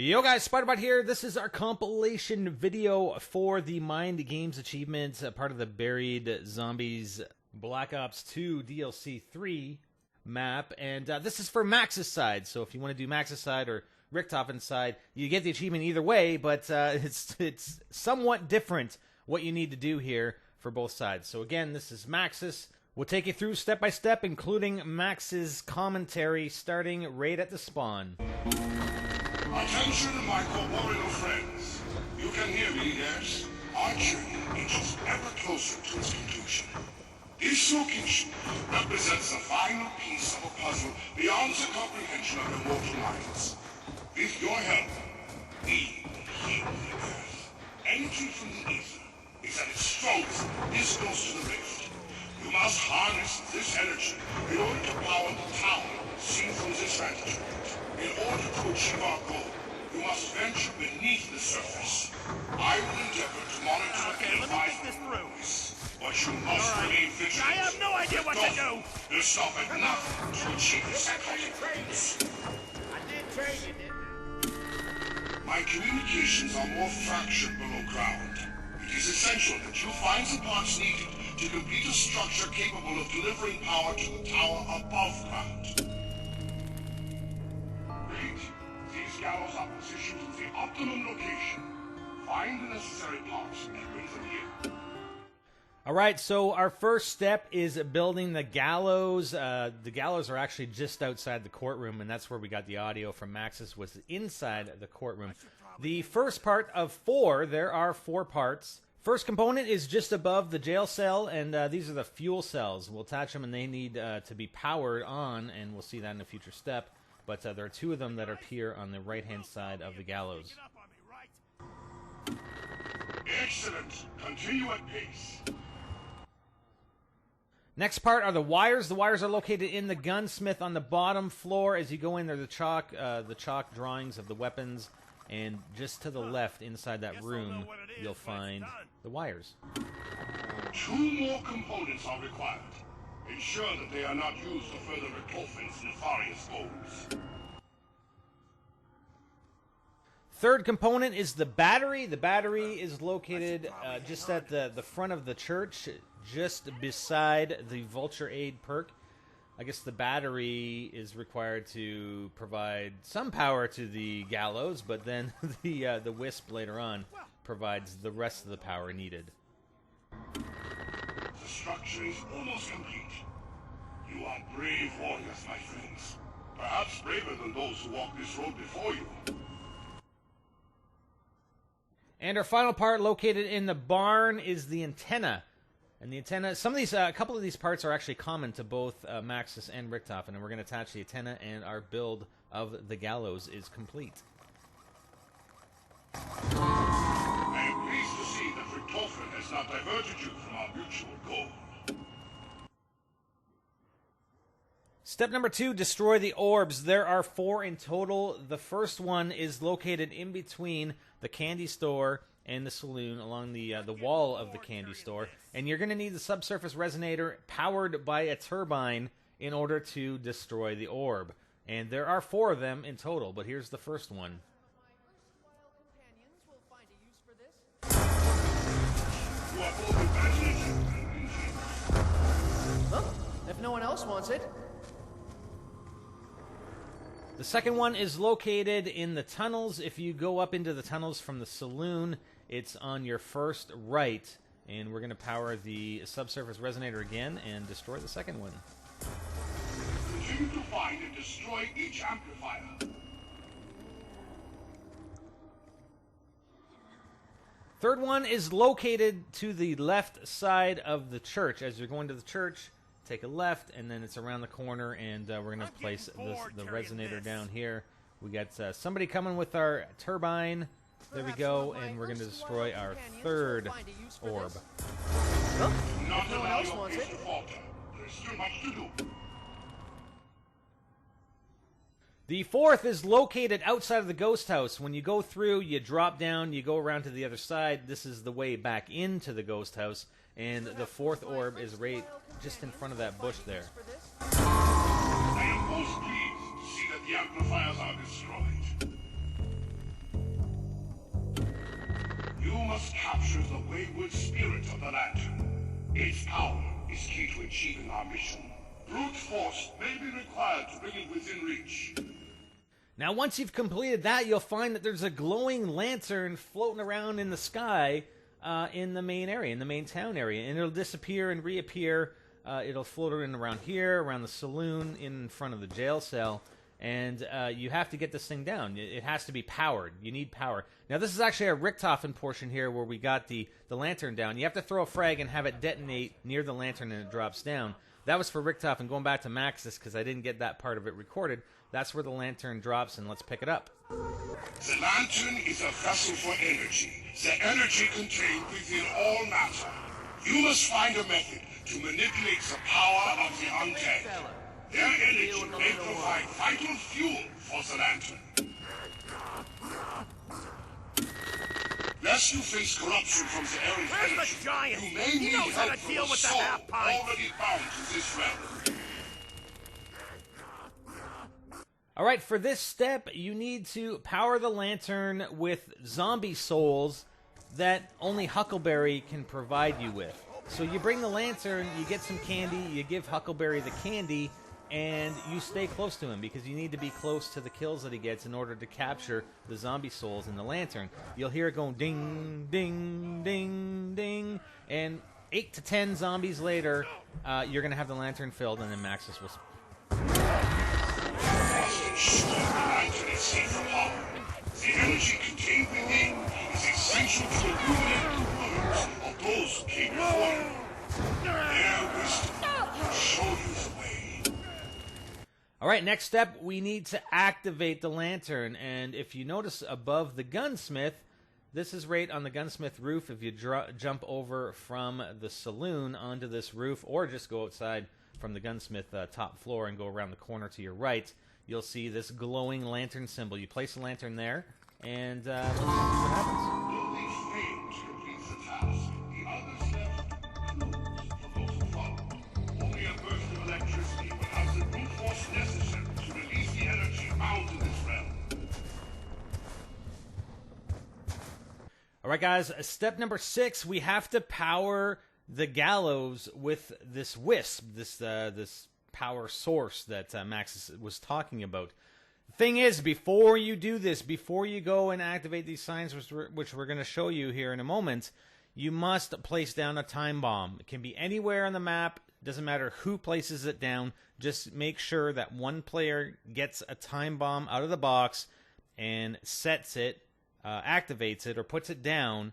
Yo guys, Spiderbot here. This is our compilation video for the Mind Games achievement, part of the Buried Zombies Black Ops 2 DLC 3 map, and this is for Maxis side, so if you want to do Maxis side or Richtofen's side, you get the achievement either way, but it's somewhat different what you need to do here for both sides. So again, this is Maxis. We'll take you through step by step, including Max's commentary, starting right at the spawn. Attention, my corporeal friends. You can hear me, yes? Our journey inches ever closer to its conclusion. This location represents the final piece of a puzzle beyond the comprehension of your mortal minds. With your help, we will heal the Earth. Entry from the ether is at its strongest. This goes to the rift. You must harness this energy in order to power the tower seen from this vantage point. In order to achieve our goal, you must venture beneath the surface. I will endeavor to monitor and advise the progress, but you must remain vigilant. I have no idea what to do! You'll stop at nothing to achieve the psychotic goals. I did train you, didn't I? My communications are more fractured below ground. It is essential that you find the parts needed to complete a structure capable of delivering power to the tower above ground. These gallows are positioned in the optimum location. Find the necessary parts and bring them here. Alright, so our first step is building the gallows. The gallows are actually just outside the courtroom, and that's where we got the audio from Maxis, was inside the courtroom. The first part of 4, there are 4 parts. First component is just above the jail cell, and these are the fuel cells. We'll attach them, and they need to be powered on, and we'll see that in a future step. But there are 2 of them that appear on the right-hand side of the gallows. Excellent. Continue at pace. Next part are the wires. The wires are located in the gunsmith on the bottom floor. As you go in there, the chalk drawings of the weapons, and just to the left, inside that room, you'll find the wires. 2 more components are required. Ensure that they are not used to further Richtofen's nefarious goals. Third component is the battery. The battery is located just at the front of the church, just beside the Vulture Aid perk. I guess the battery is required to provide some power to the gallows, but then the Wisp later on provides the rest of the power needed. The structure is almost complete. You are brave warriors, my friends. Perhaps braver than those who walked this road before you. And our final part, located in the barn, is the antenna. And the antenna, a couple of these parts are actually common to both Maxis and Richtofen, and we're going to attach the antenna, and our build of the gallows is complete. I am pleased to see that Richtofen has not diverted you from our mutual goal. Step number 2, destroy the orbs. There are 4 in total. The first one is located in between the candy store and the saloon, along the wall of the candy store. And you're going to need the subsurface resonator powered by a turbine in order to destroy the orb. And there are 4 of them in total, but here's the first one. Well, if no one else wants it. The second one is located in the tunnels. If you go up into the tunnels from the saloon, it's on your first right. And we're going to power the subsurface resonator again and destroy the second one. Continue to find and destroy each amplifier. Third one is located to the left side of the church. As you're going to the church, take a left, and then it's around the corner, and we're going to place the resonator down here. We got somebody coming with our turbine. There we go, and we're going to destroy our third orb. Well, if no one else wants it. There's too much to do. The fourth is located outside of the ghost house. When you go through, you drop down, you go around to the other side. This is the way back into the ghost house, and the 4th orb is right just in front of that bush there. I am most pleased to see that the amplifiers are destroyed. You must capture the wayward spirit of the lantern. Its power is key to achieving our mission. Brute force may be required to bring it within reach. Now, once you've completed that, you'll find that there's a glowing lantern floating around in the sky in the main area, in the main town area. And it'll disappear and reappear. It'll float around here, around the saloon, in front of the jail cell. And you have to get this thing down. It has to be powered. You need power. Now, this is actually a Richtofen portion here where we got the lantern down. You have to throw a frag and have it detonate near the lantern and it drops down. That was for Richtofen. Going back to Maxis, because I didn't get that part of it recorded. That's where the lantern drops, and let's pick it up. The lantern is a vessel for energy. The energy contained within all matter. You must find a method to manipulate the power of the undead. Their energy may provide vital fuel for the lantern. Lest you face corruption from the area's Where's energy, the giant? you may He need knows how help to from deal a with the soul half-pint. already bound to this realm. All right, for this step, you need to power the lantern with zombie souls that only Huckleberry can provide you with. So you bring the lantern, you get some candy, you give Huckleberry the candy, and you stay close to him because you need to be close to the kills that he gets in order to capture the zombie souls in the lantern. You'll hear it going ding, ding, ding, ding, and 8 to 10 zombies later, you're going to have the lantern filled, and then Maxis will... The lantern is safe from harm. The energy contained within is essential to illuminate the words of those who came before you. Their wisdom will show you the way. All right, next step, we need to activate the lantern. And if you notice above the gunsmith, this is right on the gunsmith roof. If you jump over from the saloon onto this roof, or just go outside from the gunsmith top floor and go around the corner to your right, you'll see this glowing lantern symbol. You place the lantern there, and let's see what happens. Only failed to complete the task. The others left clues for those who follow. Only a burst of electricity will have the brute force necessary to release the energy bound in this realm. All right, guys, step number 6, we have to power the Gallows with this Wisp, this power source that Max was talking about. The thing is, before you do this, before you go and activate these signs, which we're going to show you here in a moment, you must place down a time bomb. It can be anywhere on the map. It doesn't matter who places it down. Just make sure that one player gets a time bomb out of the box and sets it, activates it, or puts it down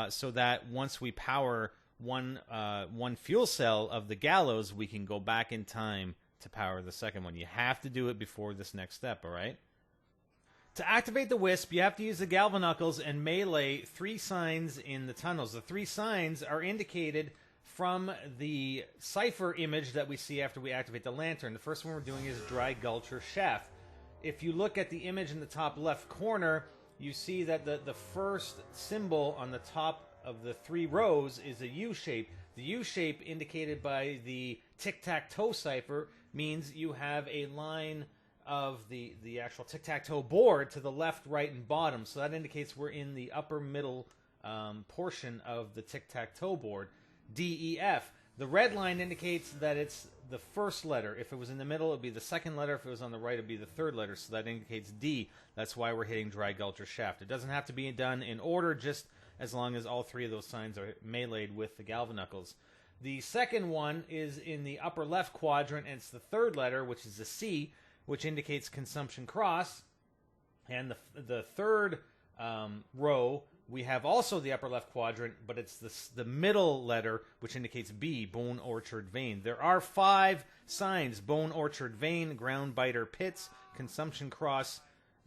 so that once we power one fuel cell of the Gallows, we can go back in time to power the second one. You have to do it before this next step, all right? To activate the Wisp, you have to use the Galvanuckles and melee 3 signs in the tunnels. The 3 signs are indicated from the cipher image that we see after we activate the lantern. The first one we're doing is Dry Gulcher Shaft. If you look at the image in the top left corner, you see that the first symbol on the top of the 3 rows is a U shape. The U shape indicated by the tic-tac-toe cipher means you have a line of the actual tic-tac-toe board to the left, right, and bottom. So that indicates we're in the upper middle portion of the tic-tac-toe board. D, E, F. The red line indicates that it's the first letter. If it was in the middle, it would be the second letter. If it was on the right, it would be the third letter. So that indicates D. That's why we're hitting Dry Gulcher Shaft. It doesn't have to be done in order, just as long as all 3 of those signs are meleeed with the Galvanuckles. The second one is in the upper left quadrant, and it's the third letter, which is the C, which indicates Consumption Cross. And the third row, we have also the upper left quadrant, but it's the middle letter, which indicates B, Bone Orchard Vein. There are 5 signs: Bone Orchard Vein, Ground Biter Pits, Consumption Cross,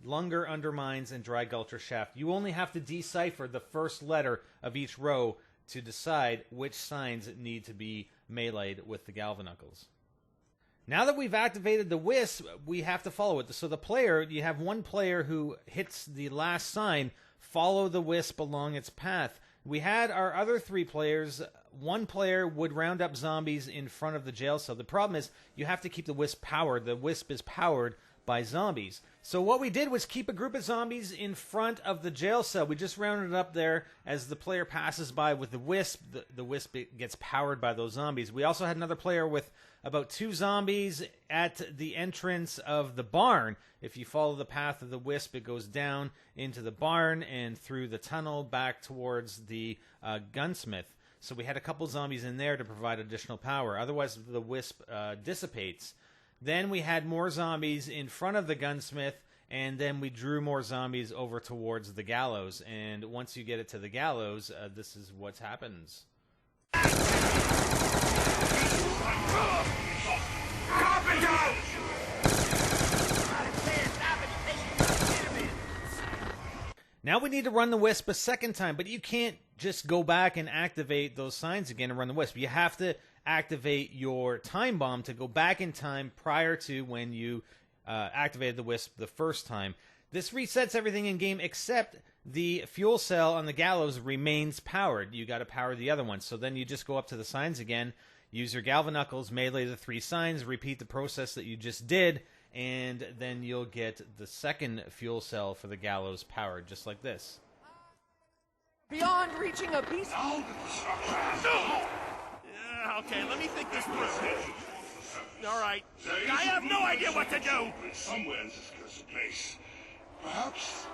Lunger Undermines, and Dry Gulcher Shaft. You only have to decipher the first letter of each row to decide which signs need to be meleeed with the Galvanuckles. Now that we've activated the Wisp, we have to follow it. So the player, you have one player who hits the last sign, follow the Wisp along its path. We had our other 3 players. One player would round up zombies in front of the jail cell. The problem is you have to keep the Wisp powered. The Wisp is powered by zombies. So what we did was keep a group of zombies in front of the jail cell. We just rounded up there as the player passes by with the Wisp. The Wisp gets powered by those zombies. We also had another player with about 2 zombies at the entrance of the barn. If you follow the path of the Wisp, it goes down into the barn and through the tunnel back towards the gunsmith. So we had a couple zombies in there to provide additional power. Otherwise, the Wisp dissipates. Then we had more zombies in front of the gunsmith, and then we drew more zombies over towards the Gallows. And once you get it to the Gallows, this is what happens. Now we need to run the Wisp a second time, but you can't just go back and activate those signs again and run the Wisp. You have to activate your time bomb to go back in time prior to when you activated the Wisp the first time. This resets everything in game except the fuel cell on the Gallows remains powered. You got to power the other one. So then you just go up to the signs again, use your Galvanuckles, melee the 3 signs, repeat the process that you just did, and then you'll get the second fuel cell for the Gallows powered, just like this. Beyond reaching a peace... Okay, let me think this through. All right. I have no idea what to do. Somewhere in this cursed place. Perhaps...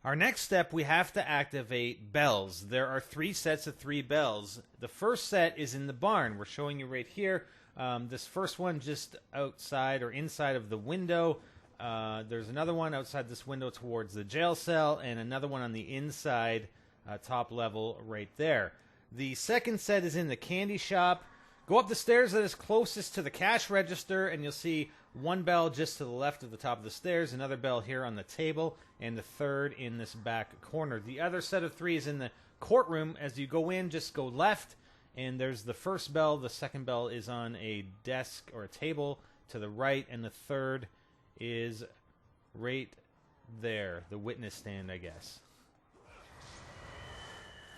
Our next step, we have to activate bells. There are 3 sets of 3 bells. The first set is in the barn. We're showing you right here. This first one just outside or inside of the window. There's another one outside this window towards the jail cell, and another one on the inside top level right there. The second set is in the candy shop. Go up the stairs that is closest to the cash register, and you'll see one bell just to the left of the top of the stairs, another bell here on the table, and the third in this back corner. The other set of 3 is in the courtroom. As you go in, just go left, and there's the first bell. The second bell is on a desk or a table to the right, and the third is right there, the witness stand, I guess.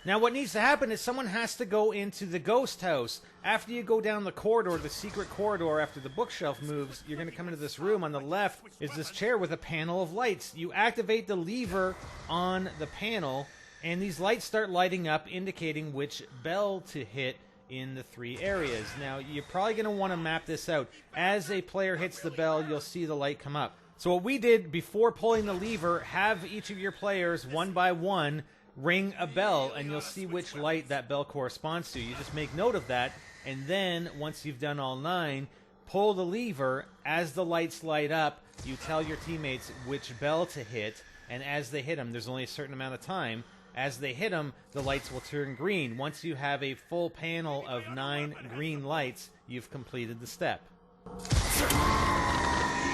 Now what needs to happen is someone has to go into the ghost house. After you go down the corridor, the secret corridor, after the bookshelf moves, you're going to come into this room. On the left is this chair with a panel of lights. You activate the lever on the panel, and these lights start lighting up, indicating which bell to hit in the 3 areas. Now, you're probably going to want to map this out. As a player hits the bell, you'll see the light come up. So what we did before pulling the lever, have each of your players, one by one, ring a bell, and you'll see which light that bell corresponds to. You just make note of that, and then once you've done all 9, pull the lever. As the lights light up, you tell your teammates which bell to hit, and as they hit them, there's only a certain amount of time. As they hit them, the lights will turn green. Once you have a full panel of 9 green lights, you've completed the step. You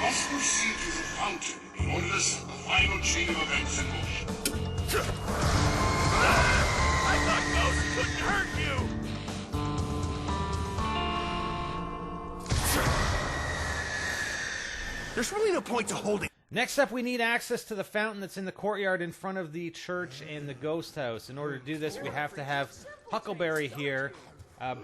must proceed to the fountain in order to set the final chain of events in motion. I thought ghosts couldn't hurt you! There's really no point to holding... Next up, we need access to the fountain that's in the courtyard in front of the church and the ghost house. In order to do this, we have to have Huckleberry here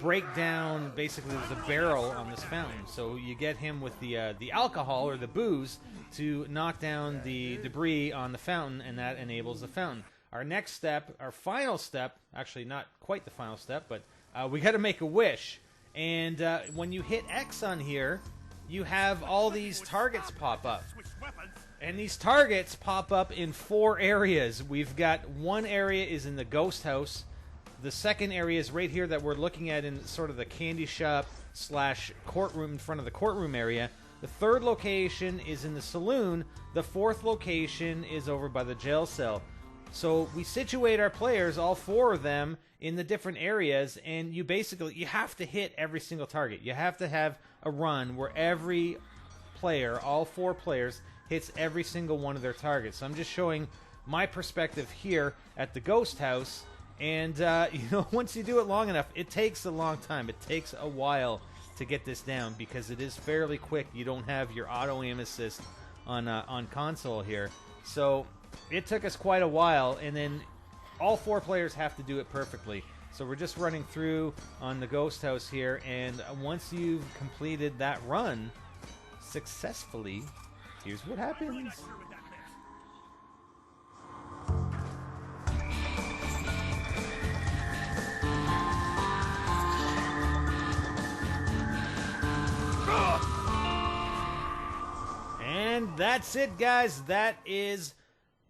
break down, basically there's a barrel on this fountain. So you get him with the alcohol or the booze to knock down the debris on the fountain, and that enables the fountain. Our next step, our final step, actually not quite the final step, but we got to make a wish. And when you hit X on here, you have all these targets pop up. And these targets pop up in 4 areas. We've got one area is in the ghost house. The second area is right here that we're looking at in sort of the candy shop / courtroom, in front of the courtroom area. The third location is in the saloon. The fourth location is over by the jail cell. So we situate our players, all 4 of them, in the different areas, and you have to hit every single target. You have to have a run where every player, all 4 players, hits every single one of their targets. So I'm just showing my perspective here at the ghost house, and once you do it long enough, it takes a long time. It takes a while to get this down because it is fairly quick. You don't have your auto aim assist on console here, so it took us quite a while, and then all 4 players have to do it perfectly. So we're just running through on the ghost house here, and once you've completed that run successfully, here's what happens. And that's it, guys. That is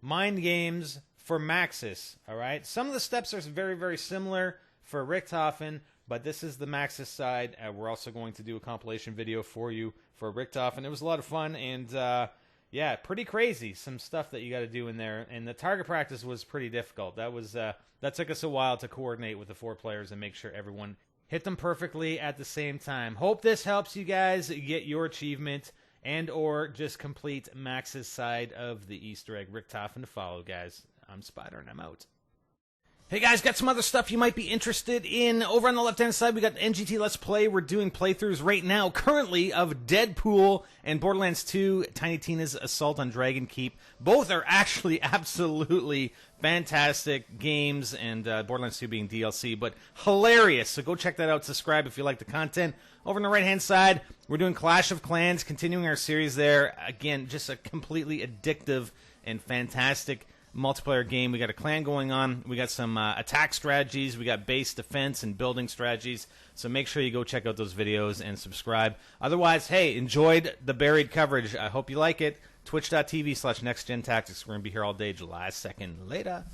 Mind Games for Maxis. All right. Some of the steps are very, very similar for Richthofen, but this is the Maxis side. We're also going to do a compilation video for you for Richthofen. It was a lot of fun, and yeah, pretty crazy. Some stuff that you got to do in there, and the target practice was pretty difficult. That took us a while to coordinate with the 4 players and make sure everyone hit them perfectly at the same time. Hope this helps you guys get your achievement and or just complete Max's side of the Easter egg. Richthofen to follow, guys. I'm Spider, and I'm out. Hey guys, got some other stuff you might be interested in. Over on the left-hand side, we got NGT Let's Play. We're doing playthroughs right now, currently, of Deadpool and Borderlands 2, Tiny Tina's Assault on Dragon Keep. Both are actually absolutely fantastic games, and Borderlands 2 being DLC, but hilarious. So go check that out. Subscribe if you like the content. Over on the right-hand side, we're doing Clash of Clans, continuing our series there. Again, just a completely addictive and fantastic multiplayer game. We got a clan going on. We got some attack strategies. We got base defense and building strategies. So make sure you go check out those videos and subscribe. Otherwise, hey, enjoyed the Buried coverage. I hope you like it. Twitch.tv/NextGenTactics. We're going to be here all day, July 2nd. Later.